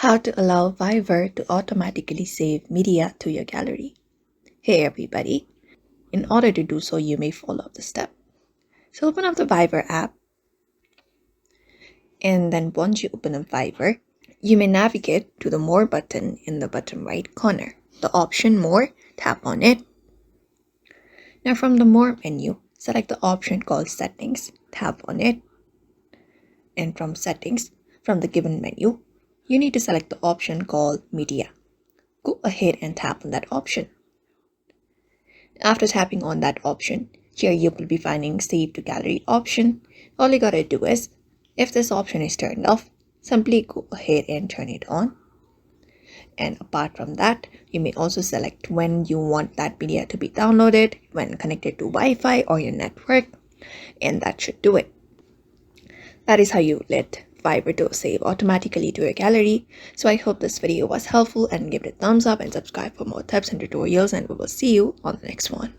How to allow Fiverr to automatically save media to your gallery. Hey everybody, in order to do so you may follow the step. So open up the Fiverr app, and then once you open up Fiverr, you may navigate to the More button in the bottom right corner. The option More, tap on it. Now from the More menu, select the option called Settings, tap on it. And from Settings, from the given menu, you need to select the option called Media. Go ahead and tap on that option. After tapping on that option, here you will be finding Save to Gallery option. All you gotta do is, if this option is turned off, simply go ahead and turn it on. And apart from that, you may also select when you want that media to be downloaded, when connected to Wi-Fi or your network, and that should do it. That is how you let Fiverr to save automatically to your gallery. So I hope this video was helpful, and give it a thumbs up and subscribe for more tips and tutorials, and we will see you on the next one.